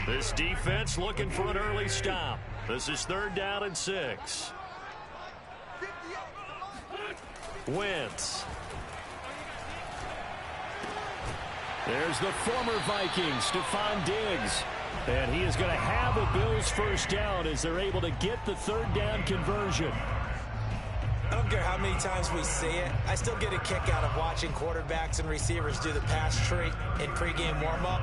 This defense looking for an early stop. This is 3rd down and 6. Wentz. There's the former Vikings, Stephon Diggs. And he is going to have a Bills first down as they're able to get the 3rd down conversion. I don't care how many times we see it. I still get a kick out of watching quarterbacks and receivers do the pass tree in pregame warm-up.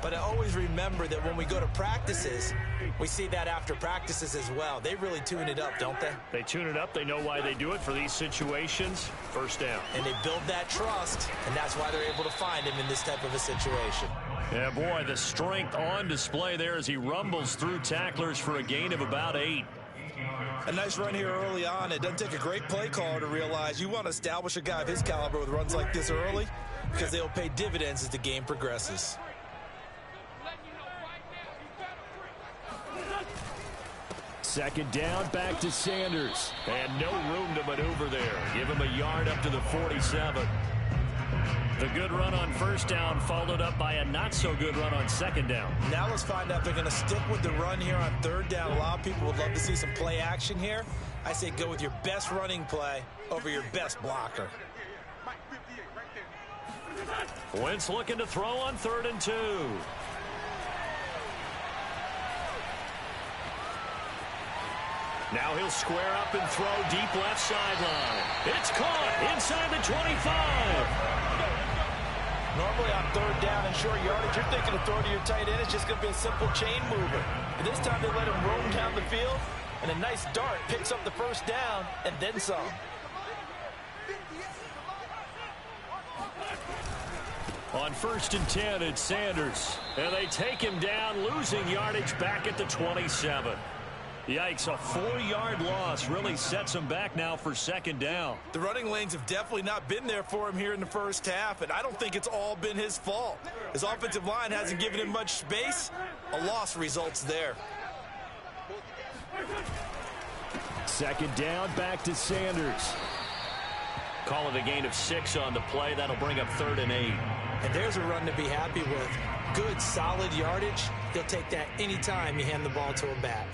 But I always remember that when we go to practices, we see that after practices as well. They really tune it up, don't they? They tune it up. They know why they do it for these situations. First down. And they build that trust, and that's why they're able to find him in this type of a situation. Yeah, boy, the strength on display there as he rumbles through tacklers for a gain of about 8. A nice run here early on. It doesn't take a great play caller to realize you want to establish a guy of his caliber with runs like this early because they'll pay dividends as the game progresses. Second down, back to Sanders. And no room to maneuver there. Give him a yard up to the 47. The good run on first down followed up by a not-so-good run on second down. Now let's find out if they're going to stick with the run here on 3rd down. A lot of people would love to see some play action here. I say go with your best running play over your best blocker. Wentz looking to throw on 3rd and 2. Now he'll square up and throw deep left sideline. It's caught inside the 25. Normally on 3rd down and short yardage, you're thinking to throw to your tight end. It's just going to be a simple chain mover. But this time they let him roam down the field, and a nice dart picks up the first down and then some. On 1st and 10, it's Sanders. And they take him down, losing yardage back at the 27. Yikes, a 4-yard loss really sets him back now for second down. The running lanes have definitely not been there for him here in the first half, and I don't think it's all been his fault. His offensive line hasn't given him much space. A loss results there. Second down, back to Sanders. Call it a gain of 6 on the play. That'll bring up 3rd and 8. And there's a run to be happy with. Good, solid yardage. He'll take that anytime you hand the ball to him back.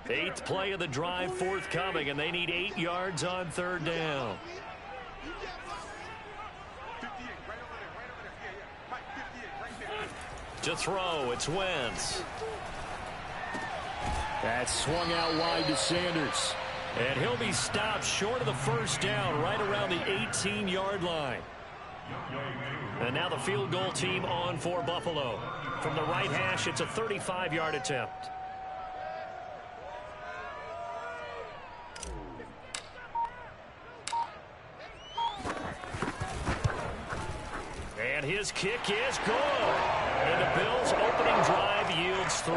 Eighth play of the drive forthcoming, and they need 8 yards on 3rd down. To throw, it's Wentz. That's swung out wide to Sanders. And he'll be stopped short of the first down, right around the 18-yard line. And now the field goal team on for Buffalo. From the right hash, it's a 35-yard attempt. And his kick is good. And the Bills' opening drive yields 3.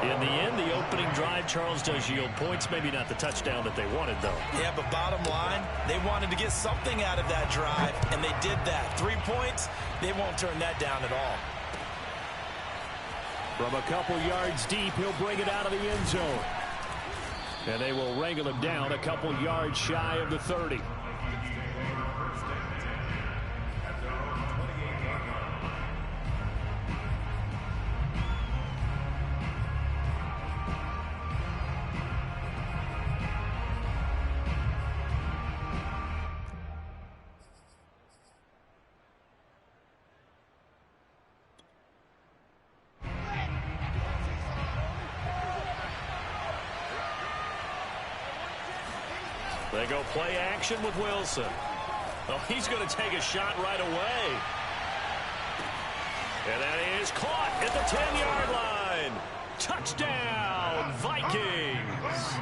In the end, the opening drive, Charles, does yield points. Maybe not the touchdown that they wanted, though. Yeah, but bottom line, they wanted to get something out of that drive, and they did that. 3 points, they won't turn that down at all. From a couple yards deep, he'll bring it out of the end zone. And they will wrangle him down a couple yards shy of the 30. They go play action with Wilson. Oh, he's going to take a shot right away. And that is caught at the 10-yard line. Touchdown, Vikings.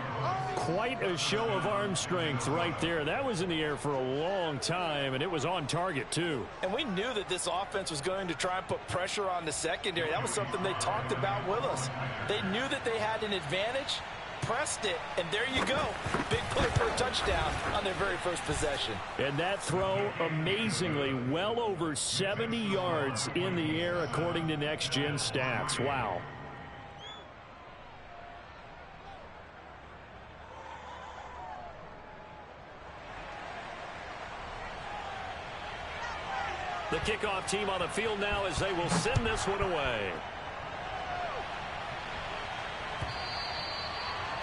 Quite a show of arm strength right there. That was in the air for a long time, and it was on target, too. And we knew that this offense was going to try and put pressure on the secondary. That was something they talked about with us. They knew that they had an advantage, pressed it, and there you go. Big play for a touchdown on their very first possession. And that throw, amazingly, well over 70 yards in the air, according to Next Gen Stats. Wow. The kickoff team on the field now as they will send this one away.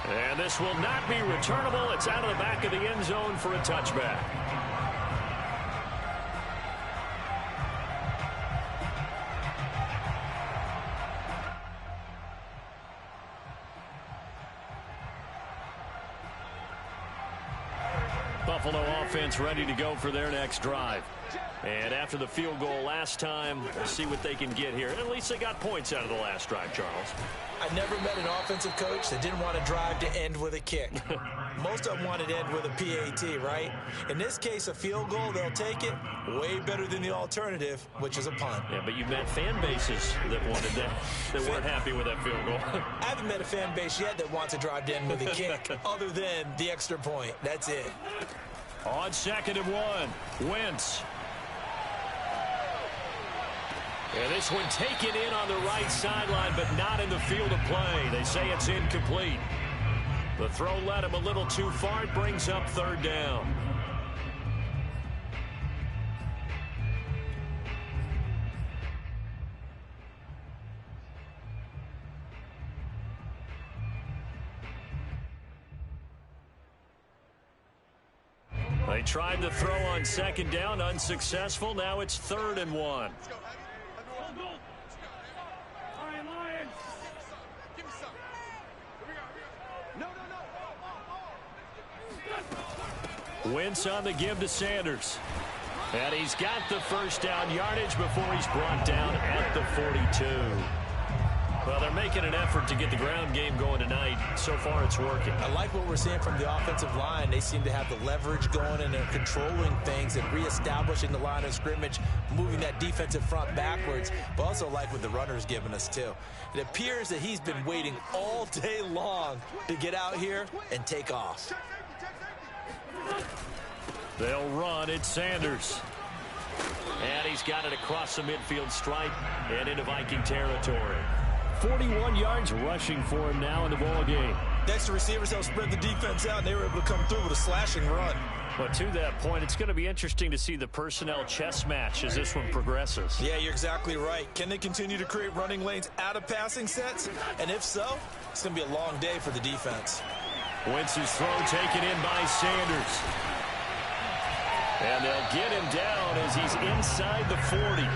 And this will not be returnable. It's out of the back of the end zone for a touchback. Buffalo offense ready to go for their next drive. And after the field goal last time, we'll see what they can get here. At least they got points out of the last drive, Charles. I never met an offensive coach that didn't want to drive to end with a kick. Most of them wanted to end with a PAT, right? In this case, a field goal, they'll take it. Way better than the alternative, which is a punt. Yeah, but you've met fan bases that wanted that, that weren't happy with that field goal. I haven't met a fan base yet that wants to drive to end with a kick, other than the extra point. That's it. On 2nd and 1, Wentz. And this one taken in on the right sideline, but not in the field of play. They say it's incomplete. The throw led him a little too far. It brings up 3rd down. They tried to throw on 2nd down, unsuccessful. Now it's 3rd and 1. Wentz on the give to Sanders. And he's got the first down yardage before he's brought down at the 42. Well, they're making an effort to get the ground game going tonight. So far, it's working. I like what we're seeing from the offensive line. They seem to have the leverage going, and they're controlling things and reestablishing the line of scrimmage, moving that defensive front backwards, but also like what the runner's giving us, too. It appears that he's been waiting all day long to get out here and take off. They'll run. It's Sanders. And he's got it across the midfield stripe and into Viking territory. 41 yards rushing for him now in the ball game. Next, the receivers help spread the defense out, and they were able to come through with a slashing run. But to that point, it's going to be interesting to see the personnel chess match as this one progresses. Yeah, you're exactly right. Can they continue to create running lanes out of passing sets? And if so, it's going to be a long day for the defense. Wentz's throw taken in by Sanders. And they'll get him down as he's inside the 40.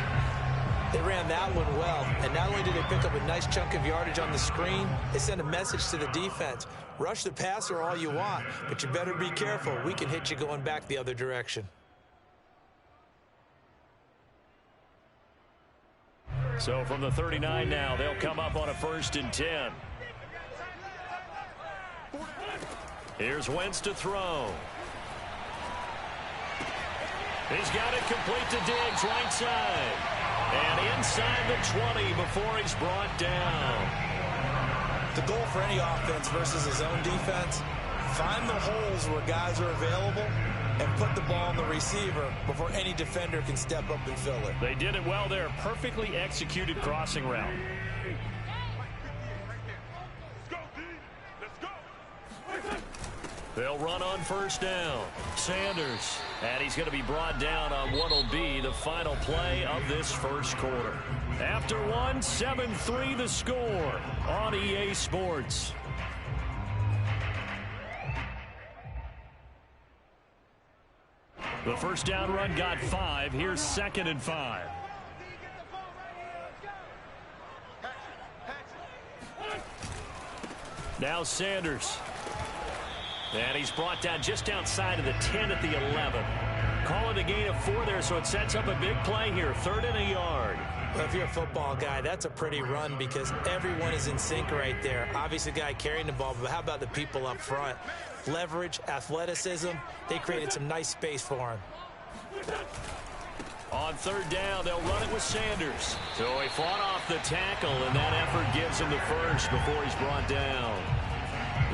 They ran that one well, and not only did they pick up a nice chunk of yardage on the screen, they sent a message to the defense. Rush the passer all you want, but you better be careful. We can hit you going back the other direction. So from the 39 now, they'll come up on a 1st and 10. Here's Wentz to throw. He's got it complete to Diggs, right side. And inside the 20 before he's brought down. The goal for any offense versus his own defense, find the holes where guys are available and put the ball on the receiver before any defender can step up and fill it. They did it well there. Perfectly executed crossing route. They'll run on 1st down. Sanders. And he's going to be brought down on what will be the final play of this 1st quarter. After one, 7-3 the score on EA Sports. The 1st down run got 5. Here's 2nd and 5. Now Sanders. And he's brought down just outside of the 10 at the 11. Calling a gain of 4 there, so it sets up a big play here. 3rd and a yard. Well, if you're a football guy, that's a pretty run because everyone is in sync right there. Obviously, the guy carrying the ball, but how about the people up front? Leverage, athleticism, they created some nice space for him. On 3rd down, they'll run it with Sanders. So he fought off the tackle, and that effort gives him the 1st before he's brought down.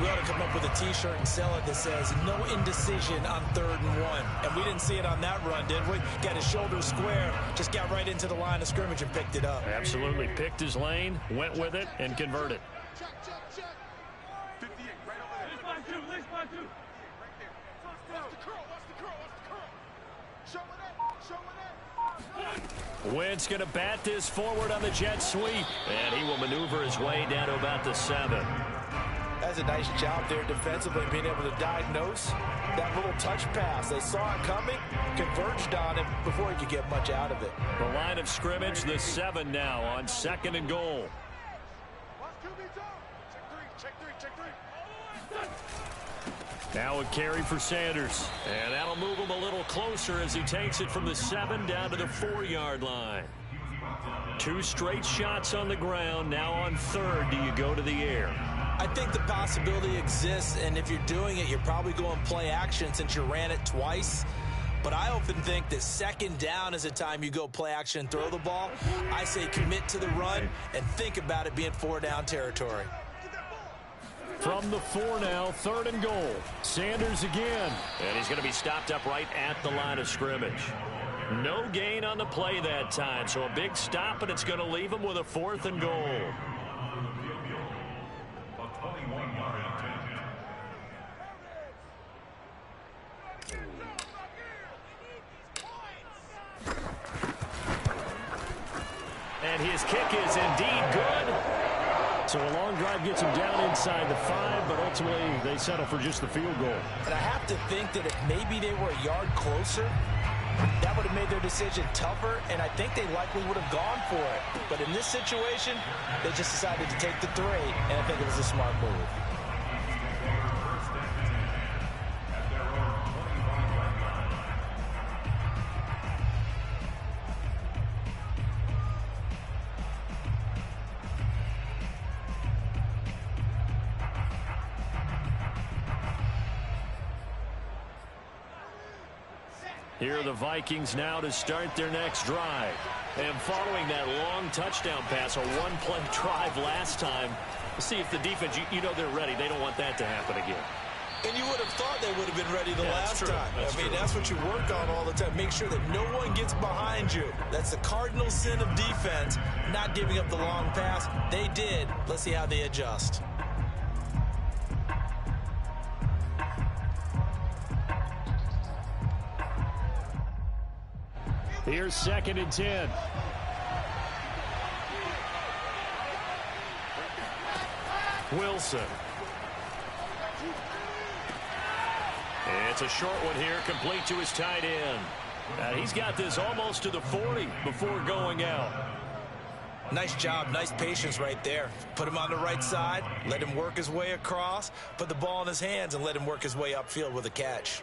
We ought to come up with a T-shirt and sell it that says, no indecision on 3rd and 1. And we didn't see it on that run, did we? Got his shoulders square, just got right into the line of scrimmage and picked it up. Absolutely. Picked his lane, went with it, and converted. Wentz going to bat this forward on the jet sweep. And he will maneuver his way down to about the 7. That's a nice job there defensively, being able to diagnose that little touch pass. They saw it coming, converged on it before he could get much out of it. The line of scrimmage, the 7 now on 2nd and goal. Now a carry for Sanders. And that'll move him a little closer as he takes it from the 7 down to the 4-yard line. 2 straight shots on the ground. Now on 3rd, do you go to the air? I think the possibility exists, and if you're doing it, you're probably going play action since you ran it twice. But I often think that 2nd down is the time you go play action and throw the ball. I say commit to the run and think about it being 4-down territory. From the 4 now, 3rd and goal. Sanders again. And he's going to be stopped up right at the line of scrimmage. No gain on the play that time, so a big stop, and it's going to leave him with a 4th and goal. And his kick is indeed good. So a long drive gets him down inside the 5, but ultimately they settle for just the field goal. And I have to think that if maybe they were a yard closer, that would have made their decision tougher, and I think they likely would have gone for it. But in this situation, they just decided to take the 3, and I think it was a smart move. Here are the Vikings now to start their next drive. And following that long touchdown pass, a 1-play drive last time, let's see if the defense, you know they're ready. They don't want that to happen again. And you would have thought they would have been ready the last time. That's what you work on all the time. Make sure that no one gets behind you. That's the cardinal sin of defense, not giving up the long pass. They did. Let's see how they adjust. Here's 2nd and 10. Wilson. It's a short one here, complete to his tight end. He's got this almost to the 40 before going out. Nice job, nice patience right there. Put him on the right side, let him work his way across, put the ball in his hands, and let him work his way upfield with a catch.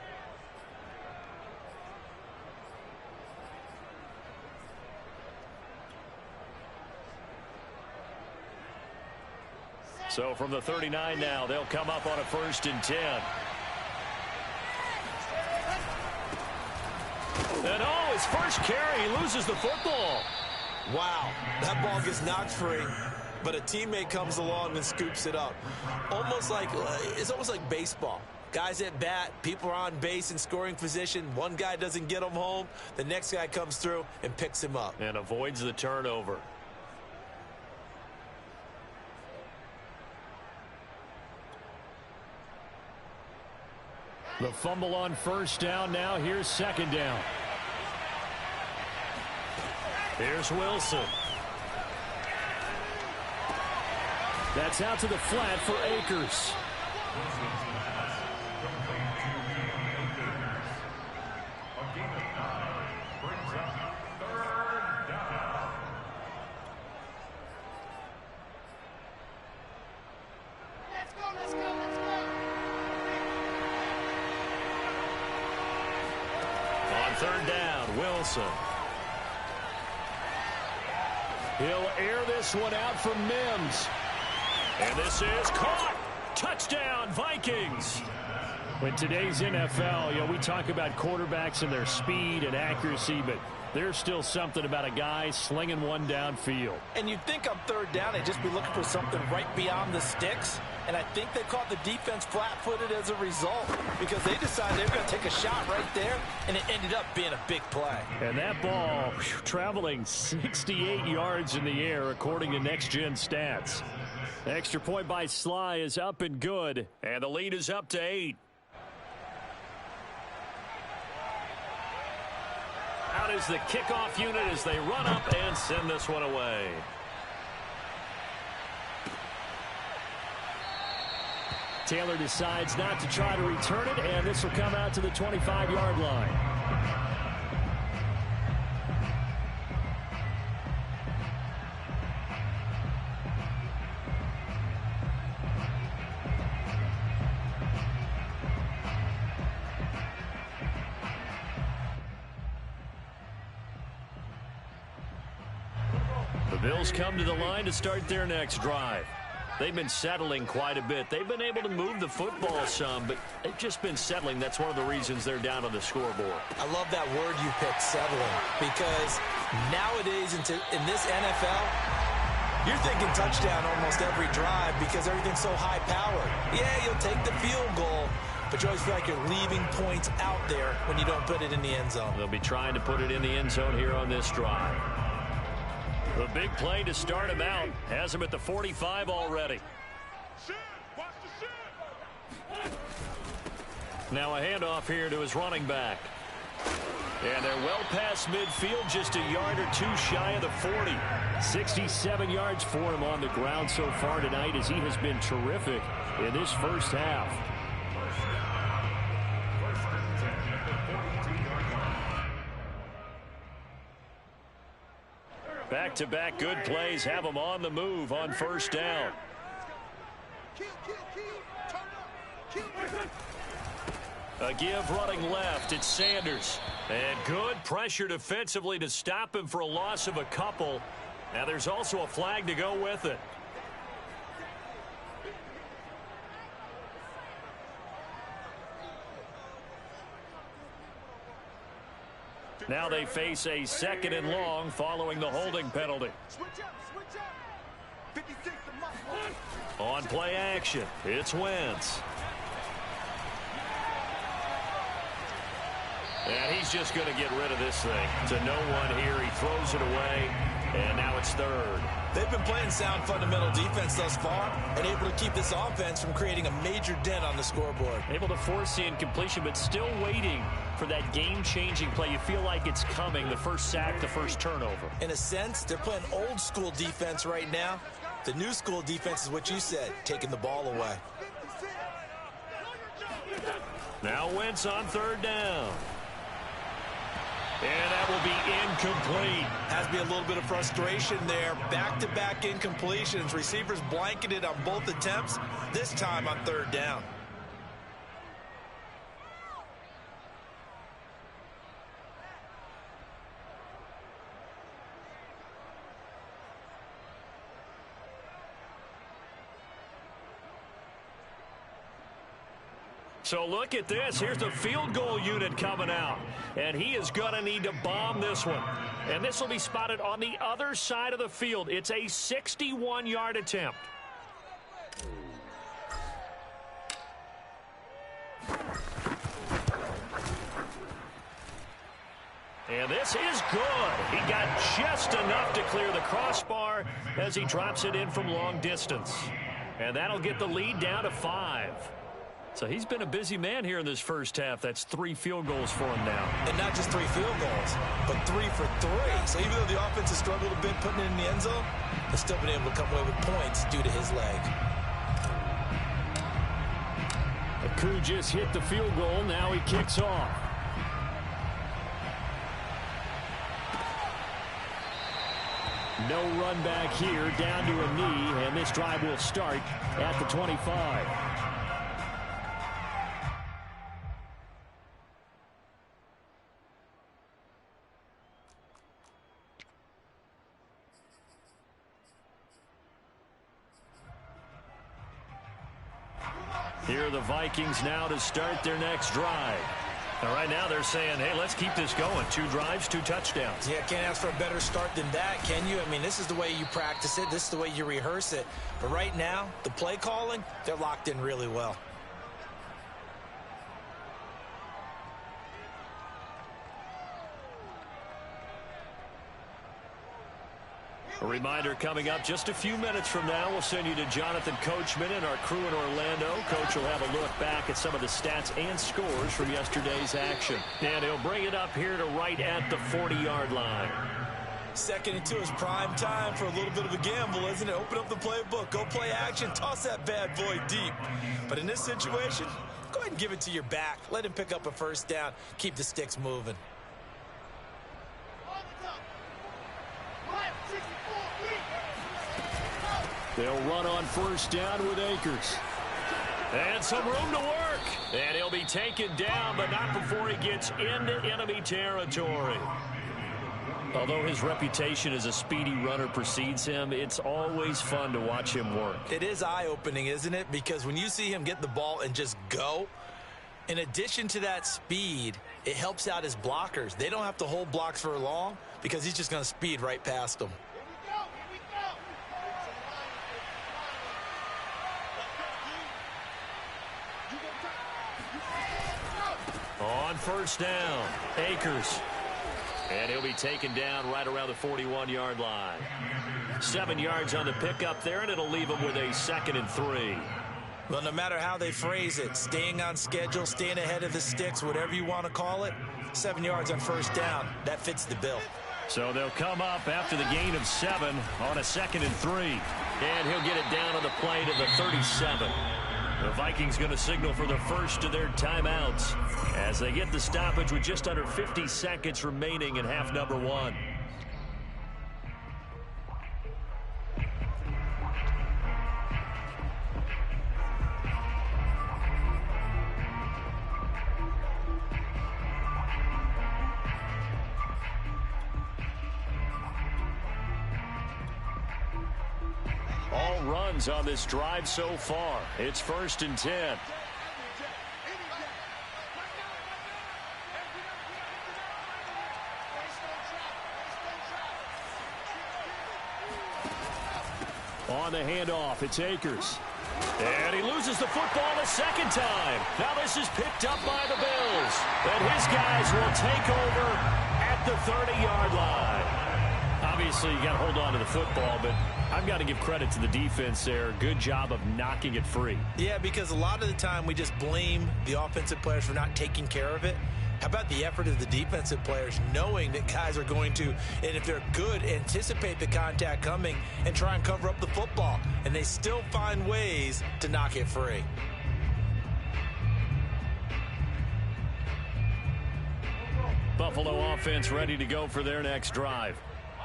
So from the 39 now, they'll come up on a 1st and 10. And his first carry, he loses the football. Wow, that ball gets knocked free, but a teammate comes along and scoops it up. It's almost like baseball. Guys at bat, people are on base in scoring position. One guy doesn't get him home, the next guy comes through and picks him up. And avoids the turnover. The fumble on 1st down now. Here's 2nd down. Here's Wilson. That's out to the flat for Akers. On 3rd down, Wilson. He'll air this one out from Mims. And this is caught. Touchdown, Vikings. In today's NFL, we talk about quarterbacks and their speed and accuracy, but there's still something about a guy slinging one downfield. And you'd think on 3rd down, they'd just be looking for something right beyond the sticks. And I think they caught the defense flat-footed as a result because they decided they were going to take a shot right there, and it ended up being a big play. And that ball traveling 68 yards in the air, according to Next Gen Stats. The extra point by Sly is up and good, and the lead is up to 8. out is the kickoff unit as they run up and send this one away. Taylor decides not to try to return it, and this will come out to the 25-yard line. The Bills come to the line to start their next drive. They've been settling quite a bit. They've been able to move the football some, but they've just been settling. That's one of the reasons they're down on the scoreboard. I love that word you picked, settling, because nowadays in this NFL, you're thinking touchdown almost every drive because everything's so high-powered. Yeah, you'll take the field goal, but you always feel like you're leaving points out there when you don't put it in the end zone. They'll be trying to put it in the end zone here on this drive. The big play to start him out has him at the 45 already. Now a handoff here to his running back. And they're well past midfield, just a yard or two shy of the 40. 67 yards for him on the ground so far tonight as he has been terrific in this first half. Back-to-back good plays have them on the move on first down. A give running left. It's Sanders. And good pressure defensively to stop him for a loss of a couple. Now there's also a flag to go with it. Now they face a 2nd and long following the holding penalty. On play action, it's Wentz. And he's just going to get rid of this thing. To no one here, he throws it away, and now it's 3rd. They've been playing sound fundamental defense thus far and able to keep this offense from creating a major dent on the scoreboard. Able to force the incompletion, but still waiting for that game-changing play. You feel like it's coming, the first sack, the first turnover. In a sense, they're playing old-school defense right now. The new-school defense is what you said, taking the ball away. Now Wentz on 3rd down. And that will be incomplete. Has to be a little bit of frustration there. Back-to-back incompletions. Receivers blanketed on both attempts, this time on 3rd down. So look at this. Here's the field goal unit coming out. And he is going to need to bomb this one. And this will be spotted on the other side of the field. It's a 61-yard attempt. And this is good. He got just enough to clear the crossbar as he drops it in from long distance. And that'll get the lead down to 5. So he's been a busy man here in this first half. That's 3 field goals for him now. And not just 3 field goals, but 3 for 3. So even though the offense has struggled a bit putting it in the end zone, they've still been able to come away with points due to his leg. Aku just hit the field goal. Now he kicks off. No run back here, down to a knee, and this drive will start at the 25. Here are the Vikings now to start their next drive. And right now they're saying, hey, let's keep this going. 2 drives, 2 touchdowns. Yeah, can't ask for a better start than that, can you? I mean, this is the way you practice it. This is the way you rehearse it. But right now, the play calling, they're locked in really well. A reminder coming up just a few minutes from now, we'll send you to Jonathan Coachman and our crew in Orlando. Coach will have a look back at some of the stats and scores from yesterday's action. And he'll bring it up here to right at the 40-yard line. 2nd and 2 is prime time for a little bit of a gamble, isn't it? Open up the playbook, go play action, toss that bad boy deep. But in this situation, go ahead and give it to your back. Let him pick up a first down. Keep the sticks moving. They'll run on first down with Akers. And some room to work. And he'll be taken down, but not before he gets into enemy territory. Although his reputation as a speedy runner precedes him, it's always fun to watch him work. It is eye-opening, isn't it? Because when you see him get the ball and just go, in addition to that speed, it helps out his blockers. They don't have to hold blocks for long because he's just going to speed right past them. On first down, Akers. And he'll be taken down right around the 41-yard line. 7 yards on the pickup there, and it'll leave him with a 2nd and 3. Well, no matter how they phrase it, staying on schedule, staying ahead of the sticks, whatever you want to call it, 7 yards on first down, that fits the bill. So they'll come up after the gain of 7 on a 2nd and 3. And he'll get it down on the play to the 37. The Vikings going to signal for the first of their timeouts as they get the stoppage with just under 50 seconds remaining in half number 1. All runs on this drive so far. It's 1st and 10. On the handoff, it's Akers. And he loses the football a second time. Now this is picked up by the Bills. And his guys will take over at the 30-yard line. Obviously, you got to hold on to the football, but I've got to give credit to the defense there. Good job of knocking it free. Yeah, because a lot of the time we just blame the offensive players for not taking care of it. How about the effort of the defensive players knowing that guys are going to, and if they're good, anticipate the contact coming and try and cover up the football. And they still find ways to knock it free. Buffalo offense ready to go for their next drive.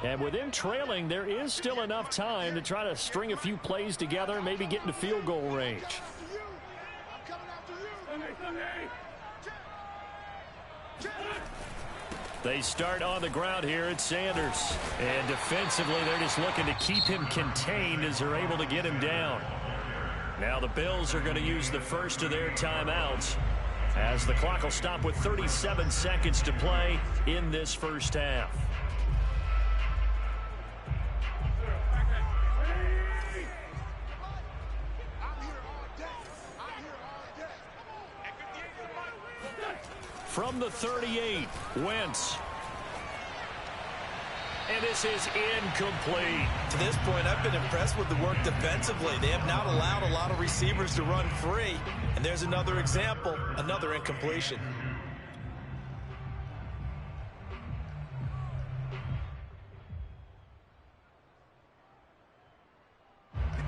And with them trailing, there is still enough time to try to string a few plays together, maybe get into field goal range. They start on the ground here at Sanders. And defensively, they're just looking to keep him contained as they're able to get him down. Now the Bills are going to use the first of their timeouts as the clock will stop with 37 seconds to play in this first half. From the 38, Wentz. And this is incomplete. To this point, I've been impressed with the work defensively. They have not allowed a lot of receivers to run free. And there's another example, another incompletion.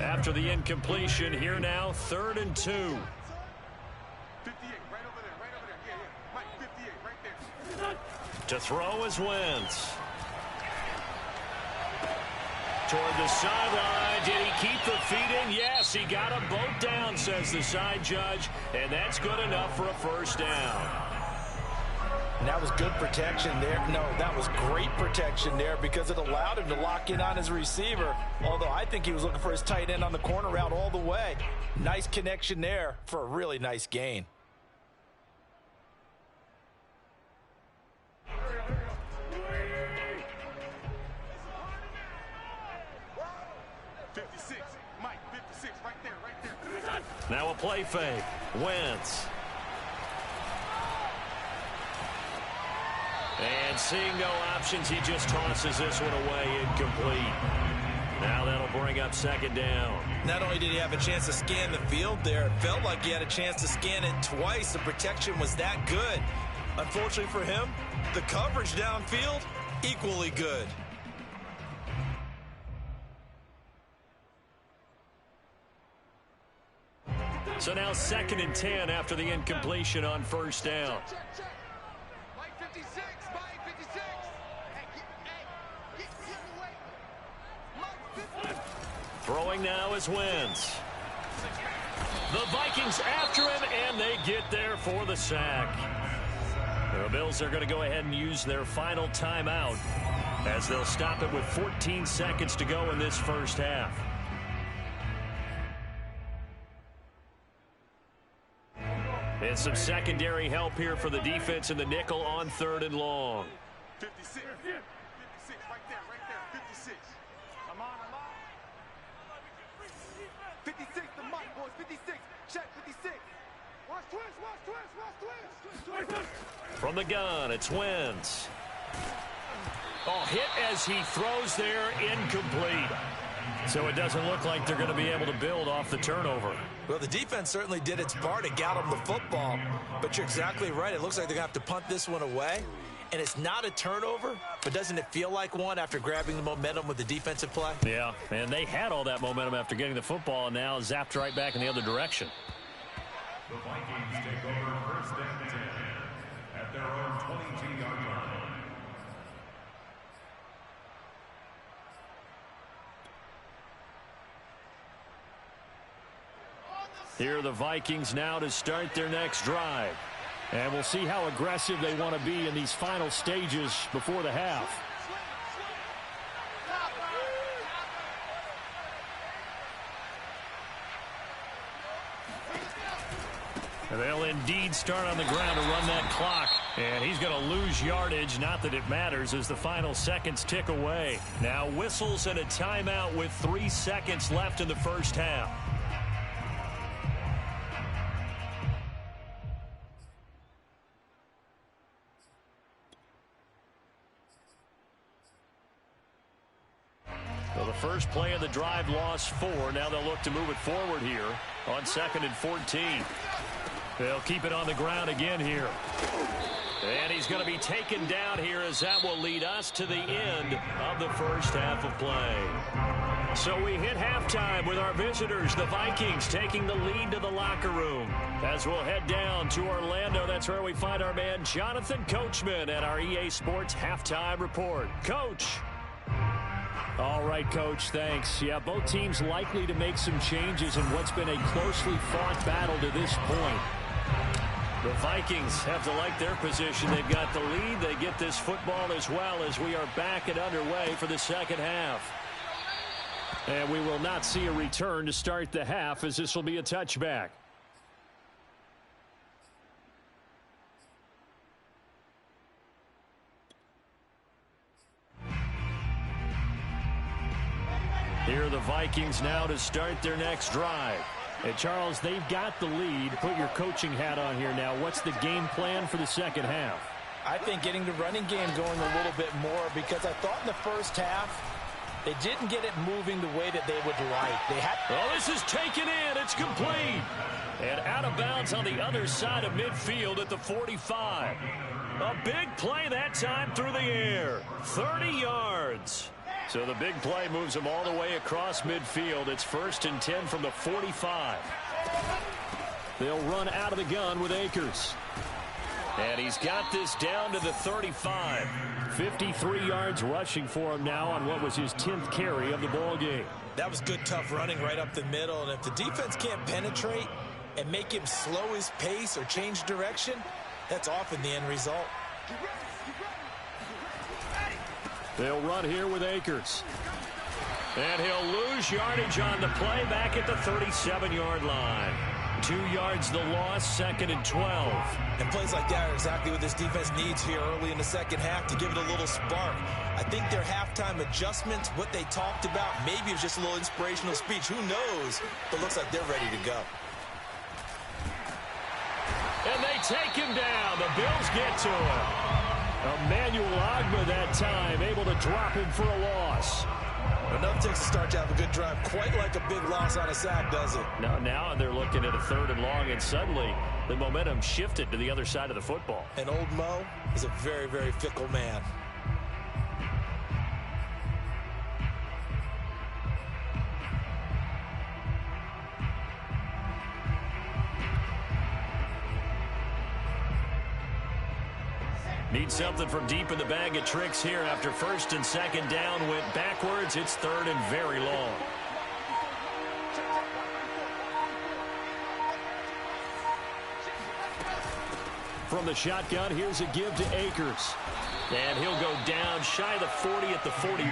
After the incompletion, here now, 3rd and 2. 58, right over there, right over there. Yeah, yeah. Mike, 58, right there. To throw is Wentz. Toward the sideline. Did he keep the feet in? Yes, he got them both down, says the side judge. And that's good enough for a first down. And that was good protection there. No, that was great protection there because it allowed him to lock in on his receiver. Although I think he was looking for his tight end on the corner route all the way. Nice connection there for a really nice gain. Now a play fake. Wentz. And seeing no options, he just tosses this one away, incomplete. Now that'll bring up second down. Not only did he have a chance to scan the field there, it felt like he had a chance to scan it twice. The protection was that good. Unfortunately for him, the coverage downfield, equally good. So now 2nd and 10 after the incompletion on first down. Mike 56, Mike 56. Throwing now is Wentz. The Vikings after him, and they get there for the sack. The Bills are going to go ahead and use their final timeout as they'll stop it with 14 seconds to go in this first half. And some secondary help here for the defense in the nickel on 3rd and long. 56, 56, right there, 56. I'm on. 56, the mic, boys, 56, check, 56. Watch twist. From the gun, it's Wentz. Oh, hit as he throws there, incomplete. So it doesn't look like they're going to be able to build off the turnover. Well, the defense certainly did its part to get them the football. But you're exactly right. It looks like they're going to have to punt this one away. And it's not a turnover, but doesn't it feel like one after grabbing the momentum with the defensive play? Yeah, and they had all that momentum after getting the football and now zapped right back in the other direction. The Vikings take over 1st and 10 at their own 22-yard line. Here are the Vikings now to start their next drive. And we'll see how aggressive they want to be in these final stages before the half. And they'll indeed start on the ground to run that clock. And he's going to lose yardage. Not that it matters as the final seconds tick away. Now whistles and a timeout with 3 seconds left in the first half. Well, the first play of the drive lost 4. Now they'll look to move it forward here on 2nd and 14. They'll keep it on the ground again here. And he's going to be taken down here as that will lead us to the end of the first half of play. So we hit halftime with our visitors, the Vikings, taking the lead to the locker room. As we'll head down to Orlando, that's where we find our man Jonathan Coachman at our EA Sports Halftime Report. Coach. All right, Coach, thanks. Yeah, both teams likely to make some changes in what's been a closely fought battle to this point. The Vikings have to like their position. They've got the lead. They get this football as well as we are back and underway for the second half. And we will not see a return to start the half as this will be a touchback. Here are the Vikings now to start their next drive. And Charles, they've got the lead. Put your coaching hat on here now. What's the game plan for the second half? I think getting the running game going a little bit more, because I thought in the first half they didn't get it moving the way that they would like. Oh, this is taken in. It's complete. And out of bounds on the other side of midfield at the 45. A big play that time through the air. 30 yards. So the big play moves them all the way across midfield. It's 1st and 10 from the 45. They'll run out of the gun with Akers. And he's got this down to the 35. 53 yards rushing for him now on what was his 10th carry of the ball game. That was good, tough running right up the middle. And if the defense can't penetrate and make him slow his pace or change direction, that's often the end result. They'll run here with Akers. And he'll lose yardage on the play back at the 37-yard line. 2 yards the loss, 2nd and 12. And plays like that are exactly what this defense needs here early in the second half to give it a little spark. I think their halftime adjustments, what they talked about, maybe it was just a little inspirational speech. Who knows? But looks like they're ready to go. And they take him down. The Bills get to him. Emmanuel Agba that time, able to drop him for a loss. Enough takes to start to have a good drive. Quite like a big loss on a sack, does it? Now they're looking at a 3rd and long, and suddenly the momentum shifted to the other side of the football. And old Mo is a very, very fickle man. Need something from deep in the bag of tricks here after 1st and 2nd down went backwards. It's 3rd and very long. From the shotgun, here's a give to Akers. And he'll go down shy of the 40 at the 41.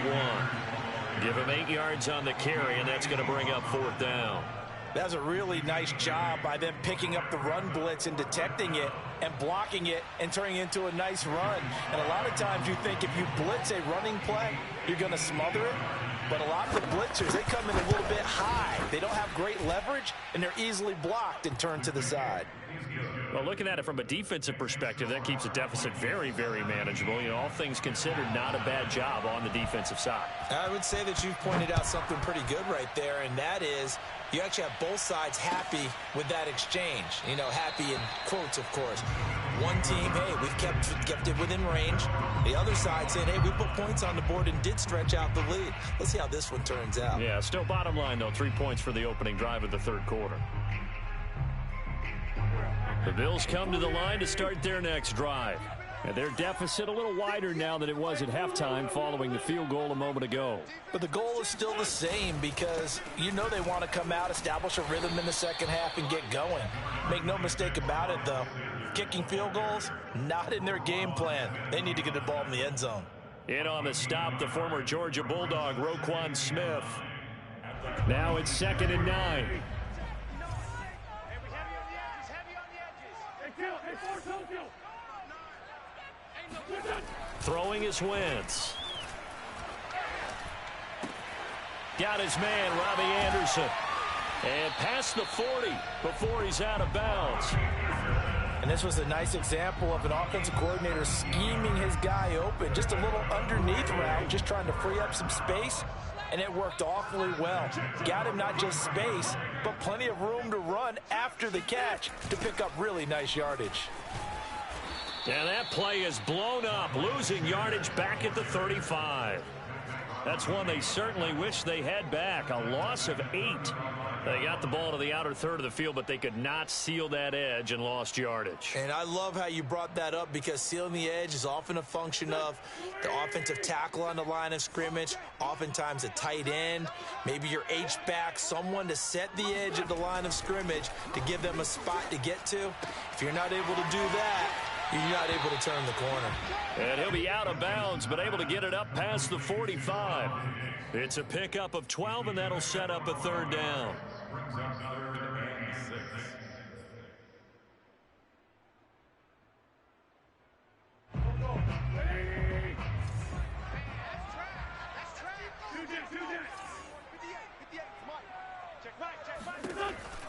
Give him 8 yards on the carry, and that's going to bring up 4th down. That's a really nice job by them picking up the run blitz and detecting it and blocking it and turning it into a nice run. And a lot of times you think if you blitz a running play, you're going to smother it. But a lot of the blitzers, they come in a little bit high. They don't have great leverage, and they're easily blocked and turned to the side. Well, looking at it from a defensive perspective, that keeps the deficit very, very manageable. You know, all things considered, not a bad job on the defensive side. I would say that you've pointed out something pretty good right there, and that is you actually have both sides happy with that exchange. You know, happy in quotes, of course. One team, hey, we've kept it within range. The other side saying, hey, we put points on the board and did stretch out the lead. Let's see how this one turns out. Yeah, still bottom line, though, 3 points for the opening drive of the 3rd quarter. The Bills come to the line to start their next drive. And their deficit a little wider now than it was at halftime following the field goal a moment ago. But the goal is still the same because you know they want to come out, establish a rhythm in the 2nd half, and get going. Make no mistake about it, though. Kicking field goals, not in their game plan. They need to get the ball in the end zone. In on the stop, the former Georgia Bulldog, Roquan Smith. Now it's 2nd and 9. Throwing is Wentz. Got his man, Robbie Anderson. And past the 40 before he's out of bounds. And this was a nice example of an offensive coordinator scheming his guy open. Just a little underneath route, just trying to free up some space. And it worked awfully well. Got him not just space, but plenty of room to run after the catch to pick up really nice yardage. And that play is blown up, losing yardage back at the 35. That's one they certainly wish they had back, a loss of 8. They got the ball to the outer 3rd of the field, but they could not seal that edge and lost yardage. And I love how you brought that up because sealing the edge is often a function of the offensive tackle on the line of scrimmage, oftentimes a tight end, maybe your H-back, someone to set the edge of the line of scrimmage to give them a spot to get to. If you're not able to do that, you're not able to turn the corner. And he'll be out of bounds, but able to get it up past the 45. It's a pickup of 12, and that'll set up a 3rd down.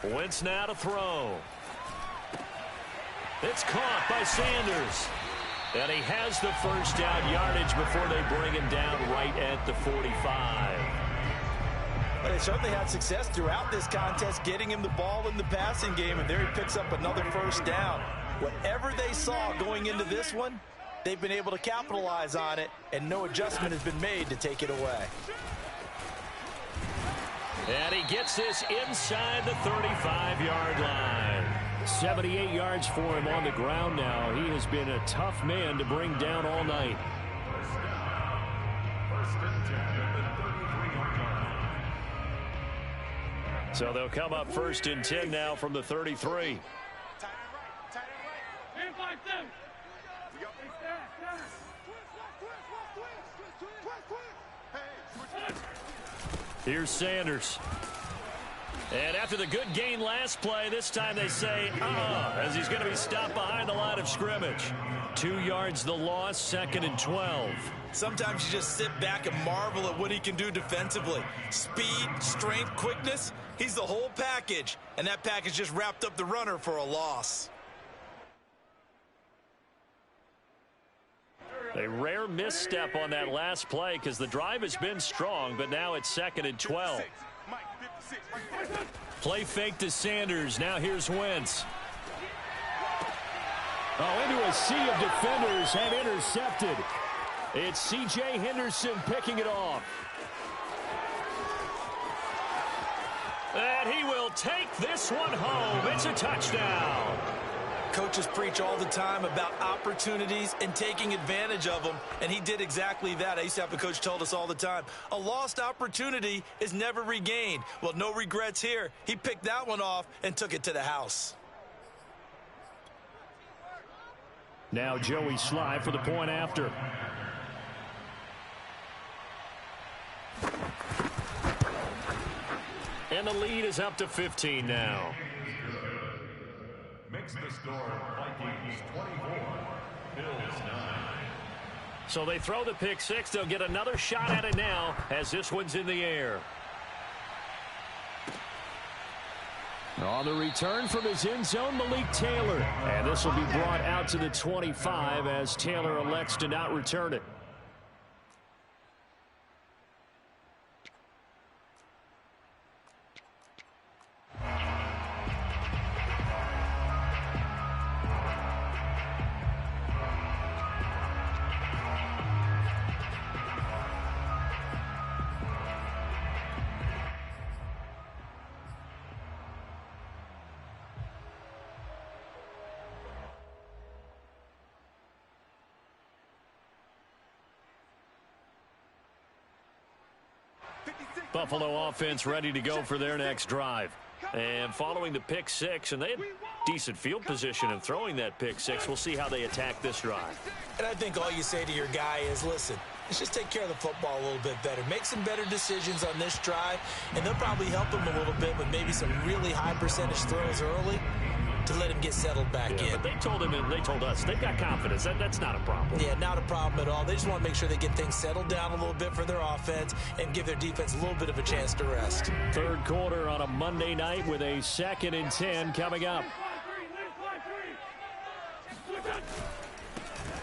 Wentz now to throw. It's caught by Sanders. And he has the 1st down yardage before they bring him down right at the 45. But they certainly had success throughout this contest, getting him the ball in the passing game, and there he picks up another 1st down. Whatever they saw going into this one, they've been able to capitalize on it, and no adjustment has been made to take it away. And he gets this inside the 35-yard line. 78 yards for him on the ground now. He has been a tough man to bring down all night. So they'll come up 1st and 10 now from the 33. Here's Sanders. And after the good gain last play, this time they say, as he's going to be stopped behind the line of scrimmage. 2 yards the loss, 2nd and 12. Sometimes you just sit back and marvel at what he can do defensively. Speed, strength, quickness, he's the whole package. And that package just wrapped up the runner for a loss. A rare misstep on that last play because the drive has been strong, but now it's 2nd and 12. Play fake to Sanders. Now here's Wentz. Oh, into a sea of defenders and intercepted. It's C.J. Henderson picking it off. And he will take this one home. It's a touchdown. Coaches preach all the time about opportunities and taking advantage of them, and he did exactly that. I used to have a coach told us all the time, a lost opportunity is never regained. Well, no regrets here. He picked that one off and took it to the house. Now Joey Sly for the point after. And the lead is up to 15 now. Makes the score Vikings 24, Bills 9. So they throw the pick six. They'll get another shot at it now as this one's in the air. On the return from his end zone, Malik Taylor. And this will be brought out to the 25 as Taylor elects to not return it. Buffalo offense ready to go for their next drive. And following the pick six, and they had decent field position in throwing that pick six. We'll see how they attack this drive. And I think all you say to your guy is, listen, let's just take care of the football a little bit better. Make some better decisions on this drive, and they'll probably help him a little bit with maybe some really high percentage throws early to let him get settled back in. But they told him and they told us they've got confidence. That's not a problem. Yeah, not a problem at all. They just want to make sure they get things settled down a little bit for their offense and give their defense a little bit of a chance to rest. Third quarter on a Monday night with a 2nd and 10 coming up.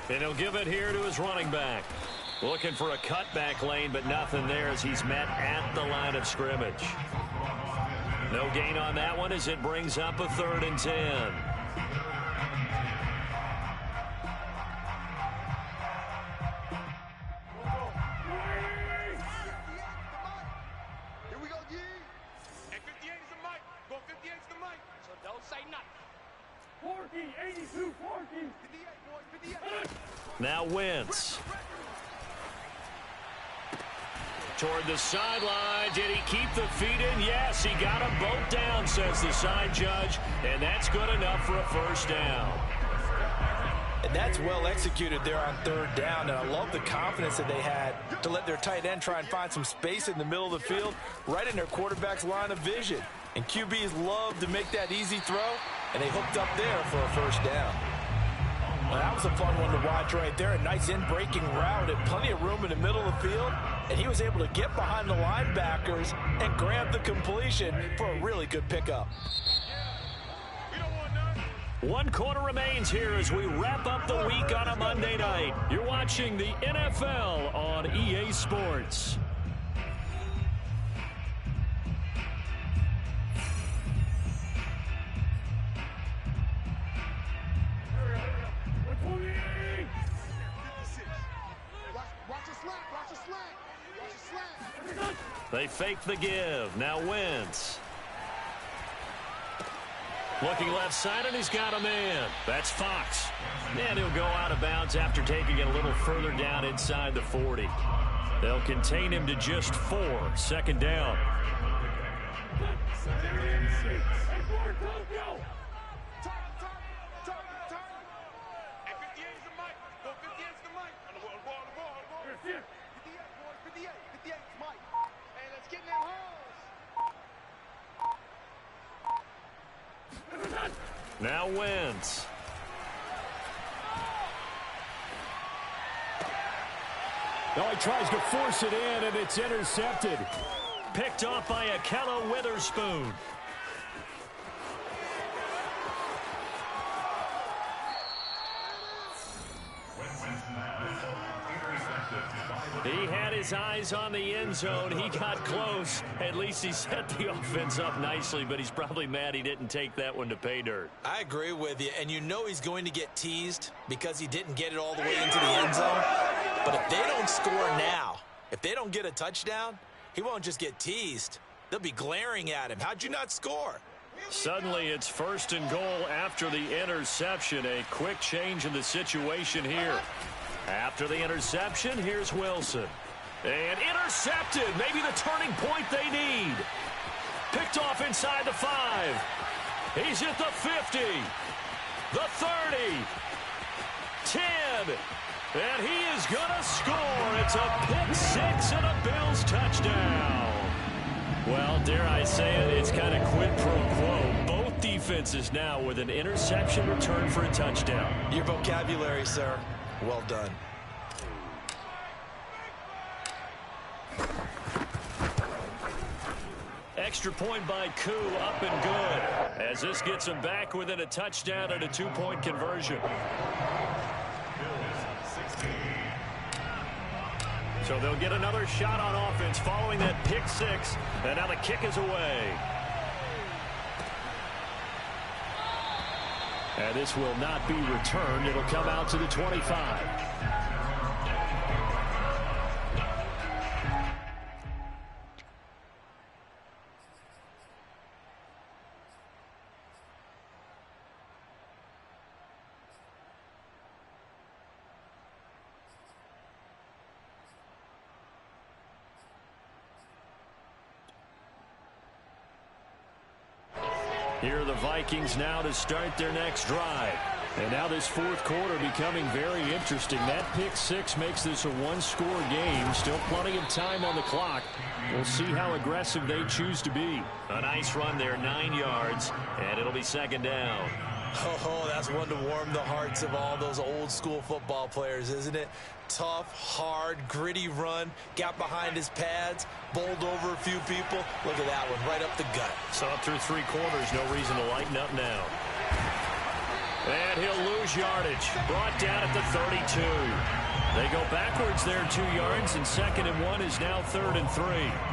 And he'll give it here to his running back. Looking for a cutback lane, but nothing there as he's met at the line of scrimmage. No gain on that one as it brings up a 3rd and 10. Here we go, G. And 58 is the mic. Go 58 is the mic. So don't say nothing. 40, 82, 40. 58, boys, 58. Now Wentz. Toward the sideline. Did he keep the feet in? Yes, he got them both down, says the side judge. And that's good enough for a first down. And that's well executed there on 3rd down. And I love the confidence that they had to let their tight end try and find some space in the middle of the field, right in their quarterback's line of vision. And QBs love to make that easy throw, and they hooked up there for a first down. Well, that was a fun one to watch right there. A nice in-breaking route and plenty of room in the middle of the field. And he was able to get behind the linebackers and grab the completion for a really good pickup. One quarter remains here as we wrap up the week on a Monday night. You're watching the NFL on EA Sports. They fake the give. Now Wentz. Looking left side, and he's got a man. That's Fox. And he'll go out of bounds after taking it a little further down inside the 40. They'll contain him to just 4. 2nd down. Now Wentz. Oh, he tries to force it in, and it's intercepted. Picked off by Akella Witherspoon. his eyes on the end zone. He got close. At least he set the offense up nicely, but he's probably mad he didn't take that one to pay dirt. I agree with you, and you know he's going to get teased because he didn't get it all the way into the end zone. But if they don't score now, if they don't get a touchdown, he won't just get teased. They'll be glaring at him. How'd you not score? Suddenly it's 1st and goal after the interception. A quick change in the situation here. After the interception, here's Wilson. And intercepted. Maybe the turning point they need. Picked off inside the 5. He's at the 50. The 30. 10. And he is going to score. It's a pick 6 and a Bills touchdown. Well, dare I say it, it's kind of quid pro quo. Both defenses now with an interception return for a touchdown. Your vocabulary, sir. Well done. Extra point by Koo, up and good. As this gets him back within a touchdown and a 2-point conversion. So they'll get another shot on offense following that pick 6. And now the kick is away. And this will not be returned. It'll come out to the 25. Here are the Vikings now to start their next drive. And now this 4th quarter becoming very interesting. That pick 6 makes this a 1-score game. Still plenty of time on the clock. We'll see how aggressive they choose to be. A nice run there, 9 yards, and it'll be 2nd down. Oh, that's one to warm the hearts of all those old school football players, isn't it? Tough, hard, gritty run, got behind his pads, bowled over a few people. Look at that one, right up the gut. So up through 3 quarters, no reason to lighten up now. And he'll lose yardage. Brought down at the 32. They go backwards there 2 yards, and 2nd and 1 is now 3rd and 3.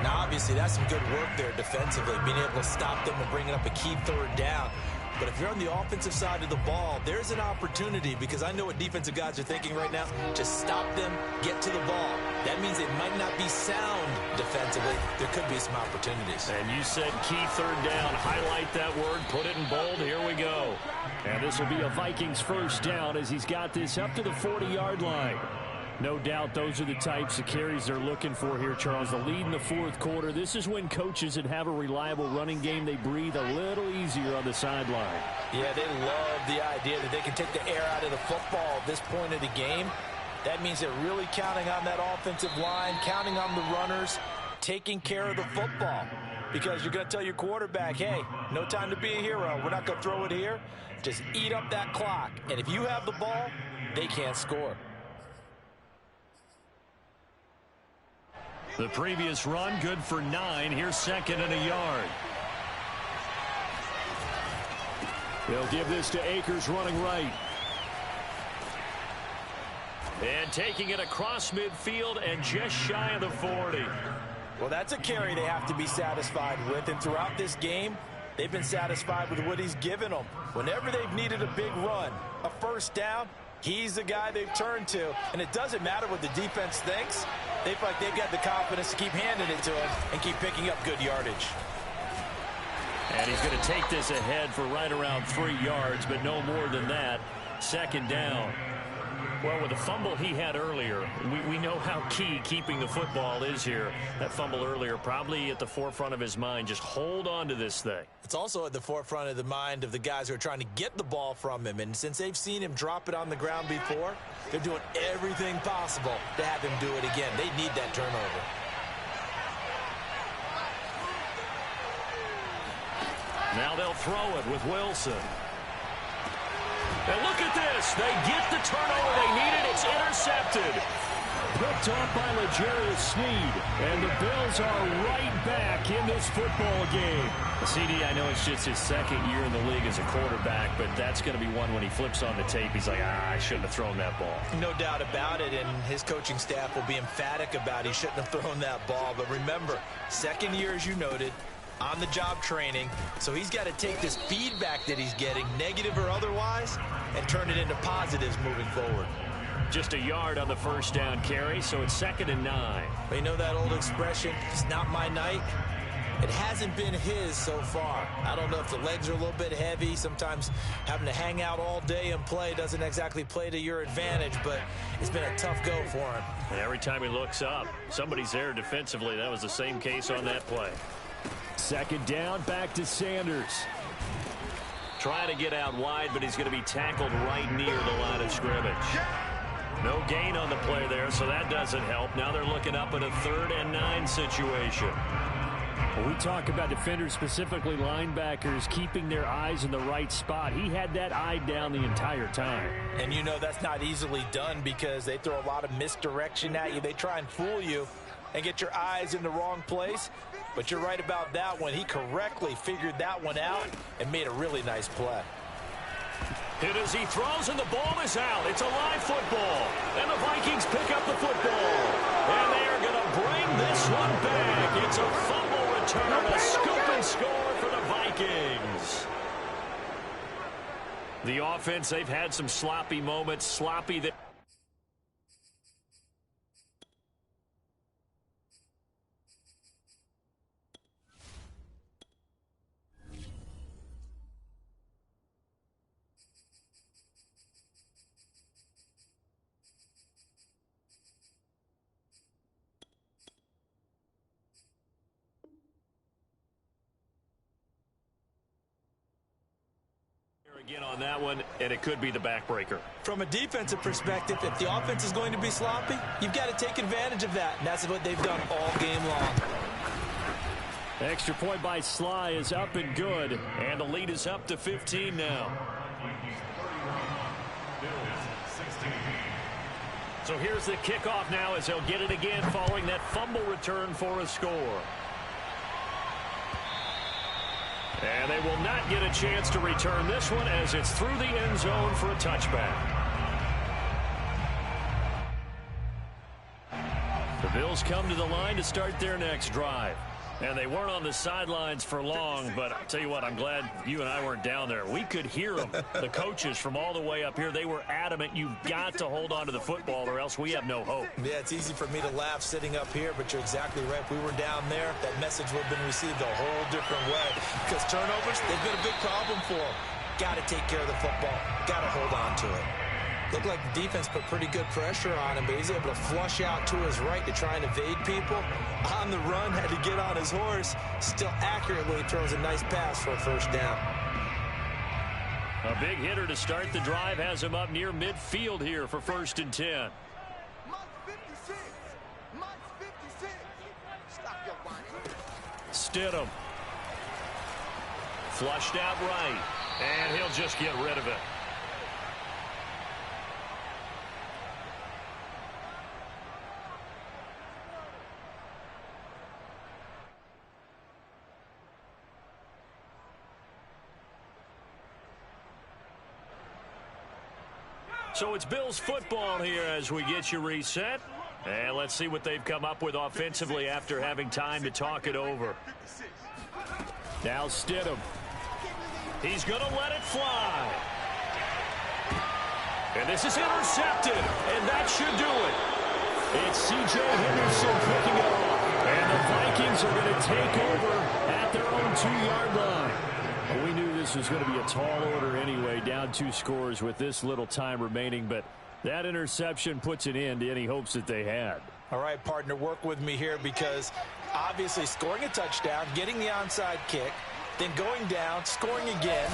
Now, obviously, that's some good work there defensively, being able to stop them and bringing up a key 3rd down. But if you're on the offensive side of the ball, there's an opportunity, because I know what defensive guys are thinking right now. Just stop them, get to the ball. That means they might not be sound defensively. There could be some opportunities. And you said key 3rd down. Highlight that word, put it in bold. Here we go. And this will be a Vikings 1st down as he's got this up to the 40-yard line. No doubt those are the types of carries they're looking for here, Charles. The lead in the 4th quarter. This is when coaches that have a reliable running game, they breathe a little easier on the sideline. Yeah, they love the idea that they can take the air out of the football at this point of the game. That means they're really counting on that offensive line, counting on the runners, taking care of the football. Because you're going to tell your quarterback, hey, no time to be a hero. We're not going to throw it here. Just eat up that clock. And if you have the ball, they can't score. The previous run, good for 9. Here's 2nd and a yard. They'll give this to Akers running right. And taking it across midfield and just shy of the 40. Well, that's a carry they have to be satisfied with. And throughout this game, they've been satisfied with what he's given them. Whenever they've needed a big run, a 1st down, he's the guy they've turned to. And it doesn't matter what the defense thinks. They feel like they've got the confidence to keep handing it to him and keep picking up good yardage. And he's going to take this ahead for right around 3 yards, but no more than that. 2nd down. Well, with the fumble he had earlier, we know how key keeping the football is here. That fumble earlier probably at the forefront of his mind. Just hold on to this thing. It's also at the forefront of the mind of the guys who are trying to get the ball from him. And since they've seen him drop it on the ground before, they're doing everything possible to have him do it again. They need that turnover. Now they'll throw it with Wilson. And look at this. They get the turnover they needed. It's intercepted. picked off by L'Jarius Sneed. And the Bills are right back in this football game. CD, I know it's just his second year in the league as a quarterback, but that's going to be one when he flips on the tape. He's like, I shouldn't have thrown that ball. No doubt about it, and his coaching staff will be emphatic about he shouldn't have thrown that ball. But remember, second year, as you noted, on-the-job training, so he's got to take this feedback that he's getting, negative or otherwise, and turn it into positives moving forward. Just a yard on the first down carry, so it's 2nd and 9. But you know that old expression, it's not my night? It hasn't been his so far. I don't know if the legs are a little bit heavy. Sometimes having to hang out all day and play doesn't exactly play to your advantage, but it's been a tough go for him. And every time he looks up, somebody's there defensively. That was the same case on that play. 2nd down, back to Sanders. Trying to get out wide, but he's going to be tackled right near the line of scrimmage. No gain on the play there, so that doesn't help. Now they're looking up at a 3rd and 9 situation. When we talk about defenders, specifically linebackers, keeping their eyes in the right spot, he had that eye down the entire time. And you know that's not easily done because they throw a lot of misdirection at you. They try and fool you and get your eyes in the wrong place. But you're right about that one. He correctly figured that one out and made a really nice play. Hit as he throws, and the ball is out. It's a live football. And the Vikings pick up the football. And they are going to bring this one back. It's a fumble return, a scoop and score for the Vikings. The offense, they've had some sloppy moments. Sloppy that... Again on that one, and it could be the backbreaker. From a defensive perspective, if the offense is going to be sloppy, you've got to take advantage of that, and that's what they've done all game long. Extra point by Sly is up and good, and the lead is up to 15 now. So here's the kickoff now as they'll get it again following that fumble return for a score. And they will not get a chance to return this one as it's through the end zone for a touchback. The Bills come to the line to start their next drive. And they weren't on the sidelines for long, but I'll tell you what, I'm glad you and I weren't down there. We could hear them, the coaches from all the way up here. They were adamant, you've got to hold on to the football or else we have no hope. Yeah, it's easy for me to laugh sitting up here, but you're exactly right. If we were down there, that message would have been received a whole different way. Because turnovers, they've been a big problem for them. Got to take care of the football. Got to hold on to it. Looked like the defense put pretty good pressure on him, but he's able to flush out to his right to try and evade people. On the run, had to get on his horse. Still accurately throws a nice pass for a first down. A big hitter to start the drive has him up near midfield here for 1st and 10. Stidham. Flushed out right, and he'll just get rid of it. So it's Bills football here as we get you reset. And let's see what they've come up with offensively after having time to talk it over. Now Stidham. He's going to let it fly. And this is intercepted. And that should do it. It's C.J. Henderson picking it off. And the Vikings are going to take over at their own 2-yard line. We knew this was going to be a tall order anyway, down 2 scores with this little time remaining, but that interception puts an end to any hopes that they had. All right, partner, work with me here because obviously scoring a touchdown, getting the onside kick, then going down, scoring again,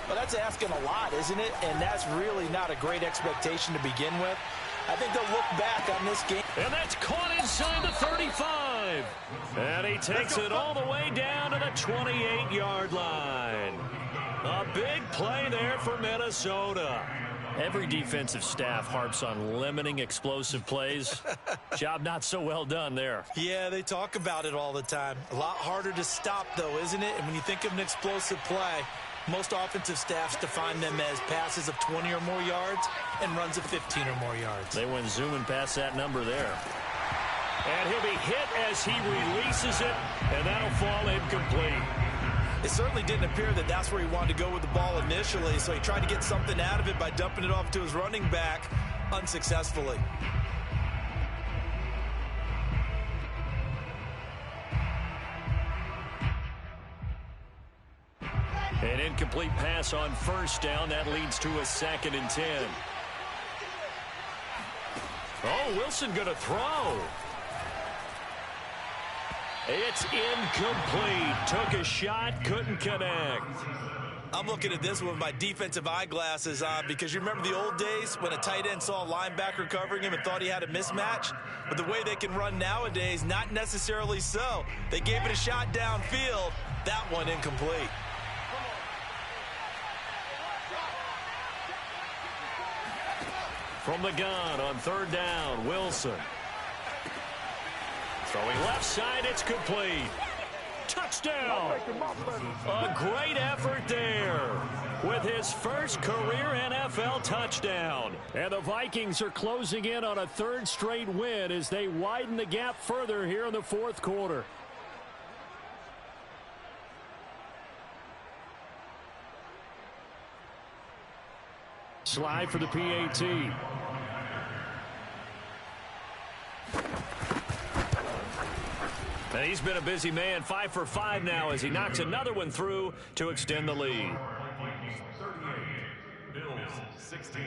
well, that's asking a lot, isn't it? And that's really not a great expectation to begin with. I think they'll look back on this game. And that's caught inside the 35. And he takes it all the way down to the 28-yard line. A big play there for Minnesota. Every defensive staff harps on limiting explosive plays. Job not so well done there. Yeah, they talk about it all the time. A lot harder to stop, though, isn't it? And when you think of an explosive play, most offensive staffs define them as passes of 20 or more yards and runs of 15 or more yards. They went zooming past that number there. And he'll be hit as he releases it, and that'll fall incomplete. It certainly didn't appear that that's where he wanted to go with the ball initially, so he tried to get something out of it by dumping it off to his running back unsuccessfully. An incomplete pass on first down. That leads to a 2nd and 10. Oh, Wilson going to throw. It's incomplete. Took a shot, couldn't connect. I'm looking at this with my defensive eyeglasses on because you remember the old days when a tight end saw a linebacker covering him and thought he had a mismatch? But the way they can run nowadays, not necessarily so. They gave it a shot downfield. That one incomplete. From the gun on 3rd down, Wilson. Throwing left side, it's complete. Touchdown! A great effort there with his first career NFL touchdown. And the Vikings are closing in on a 3rd straight win as they widen the gap further here in the 4th quarter. Slide for the PAT. And he's been a busy man, 5 for 5 now as he knocks another one through to extend the lead. 38, Bills 16.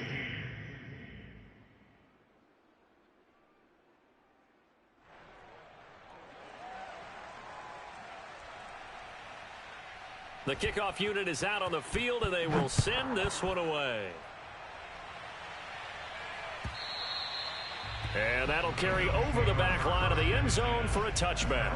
The kickoff unit is out on the field, and they will send this one away. And that'll carry over the back line of the end zone for a touchback.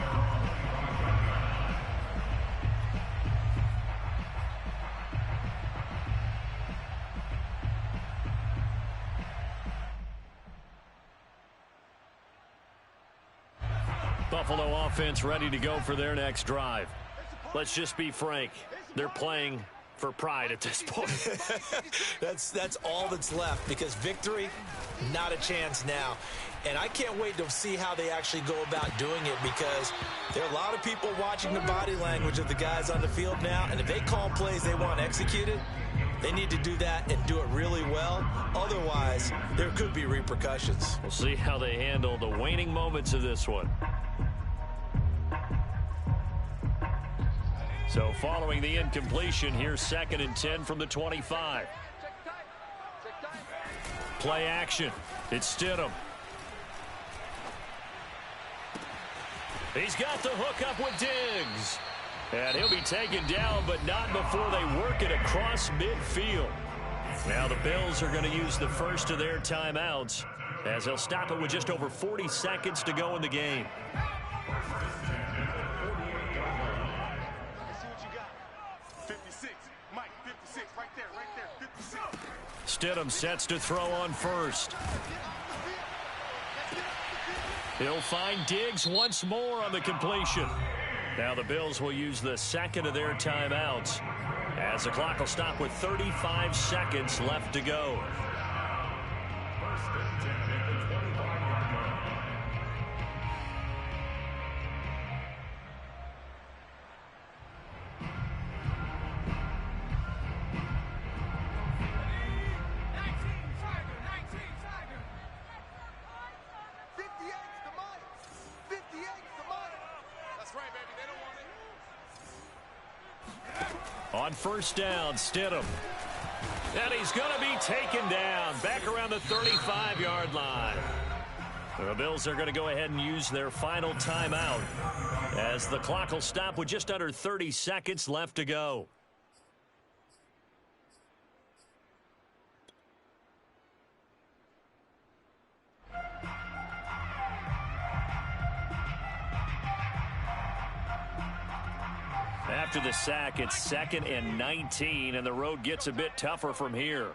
Buffalo offense ready to go for their next drive. Let's just be frank. They're playing for pride at this point. That's all that's left because victory, not a chance now. And I can't wait to see how they actually go about doing it because there are a lot of people watching the body language of the guys on the field now. And if they call plays they want executed, they need to do that and do it really well. Otherwise, there could be repercussions. We'll see how they handle the waning moments of this one. So following the incompletion, here's 2nd and 10 from the 25. Play action. It's Stidham. He's got the hook up with Diggs. And he'll be taken down, but not before they work it across midfield. Now the Bills are going to use the first of their timeouts as they'll stop it with just over 40 seconds to go in the game. Stidham sets to throw on first. He'll find Diggs once more on the completion. Now the Bills will use the second of their timeouts as the clock will stop with 35 seconds left to go. On first down, Stidham. And he's going to be taken down back around the 35-yard line. The Bills are going to go ahead and use their final timeout as the clock will stop with just under 30 seconds left to go. After the sack, it's 2nd and 19, and the road gets a bit tougher from here.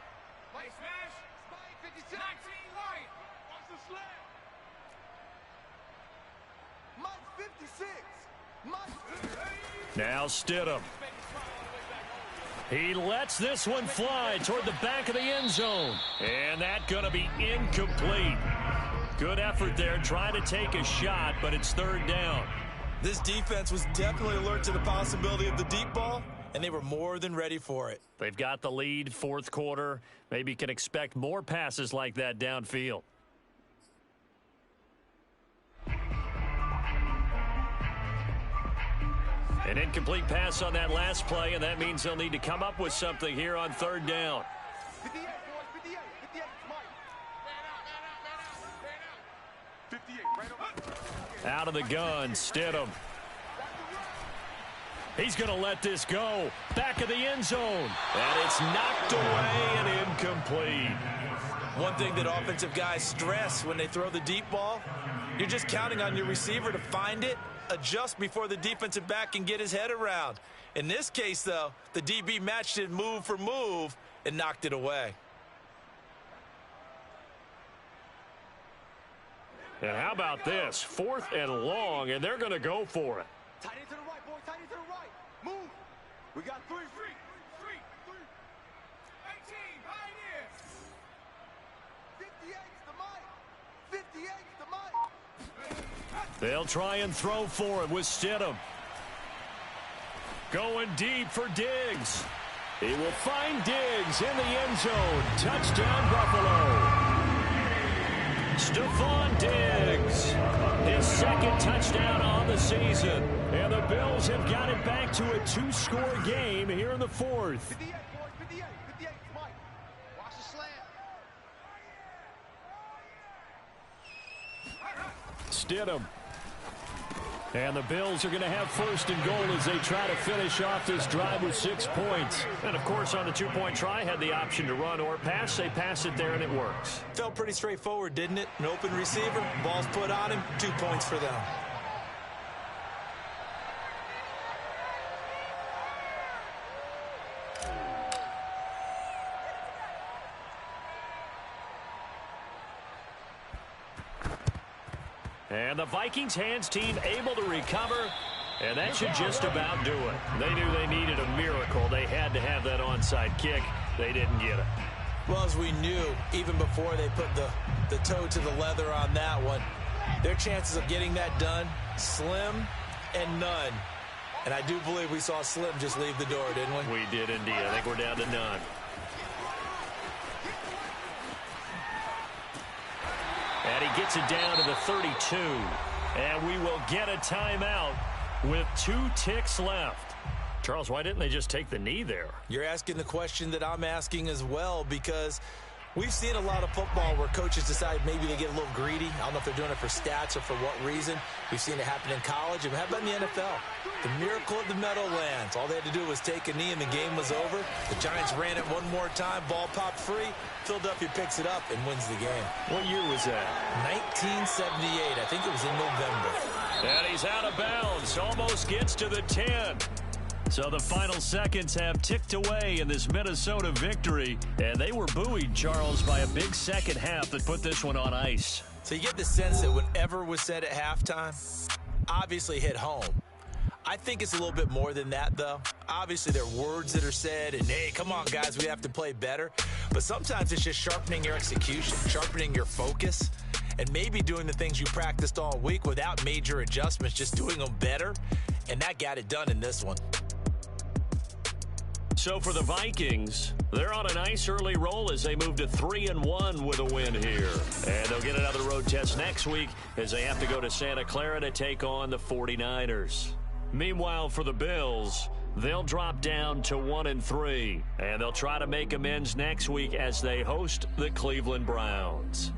Now Stidham. He lets this one fly toward the back of the end zone. And that's going to be incomplete. Good effort there trying to take a shot, but it's third down. This defense was definitely alert to the possibility of the deep ball, and they were more than ready for it. They've got the lead, fourth quarter. Maybe can expect more passes like that downfield. An incomplete pass on that last play, and that means they'll need to come up with something here on third down. 58, boys, 58, 58, Mike. Man out, man out, man out. 58, right over. Out of the gun, Stidham. He's going to let this go. Back of the end zone. And it's knocked away and incomplete. One thing that offensive guys stress when they throw the deep ball, you're just counting on your receiver to find it, adjust before the defensive back can get his head around. In this case, though, the DB matched it move for move and knocked it away. And how about this? 4th and long, and they're going to go for it. Tight end to the right, boys, tight end to the right. Move. We got three. 18, Pioneers. 58's the mic. 58's the mic. They'll try and throw for it with Stidham. Going deep for Diggs. He will find Diggs in the end zone. Touchdown, Buffalo. Stephon Diggs, his second touchdown on the season. And the Bills have got it back to a 2-score game here in the fourth. 58, boys, 58, 58's Mike. Watch the slant. Stidham. And the Bills are going to have first and goal as they try to finish off this drive with 6 points. And, of course, on the two-point try, had the option to run or pass. They pass it there, and it works. Felt pretty straightforward, didn't it? An open receiver, ball's put on him, 2 points for them. And the Vikings hands team able to recover, and that should just about do it. They knew they needed a miracle. They had to have that onside kick. They didn't get it. Well, as we knew, even before they put the toe to the leather on that one, their chances of getting that done, slim and none. And I do believe we saw Slim just leave the door, didn't we? We did indeed. I think we're down to none. And he gets it down to the 32. And we will get a timeout with 2 ticks left. Charles, why didn't they just take the knee there? You're asking the question that I'm asking as well, because we've seen a lot of football where coaches decide maybe they get a little greedy. I don't know if they're doing it for stats or for what reason. We've seen it happen in college. And how about in the NFL? The miracle of the Meadowlands. All they had to do was take a knee and the game was over. The Giants ran it one more time. Ball popped free. Philadelphia picks it up and wins the game. What year was that? 1978. I think it was in November. And he's out of bounds. Almost gets to the 10. So the final seconds have ticked away in this Minnesota victory. And they were buoyed, Charles, by a big second half that put this one on ice. So you get the sense that whatever was said at halftime obviously hit home. I think it's a little bit more than that, though. Obviously, there are words that are said, and, hey, come on, guys, we have to play better. But sometimes it's just sharpening your execution, sharpening your focus, and maybe doing the things you practiced all week without major adjustments, just doing them better. And that got it done in this one. So for the Vikings, they're on a nice early roll as they move to 3-1 with a win here. And they'll get another road test next week as they have to go to Santa Clara to take on the 49ers. Meanwhile, for the Bills, they'll drop down to 1-3, and they'll try to make amends next week as they host the Cleveland Browns.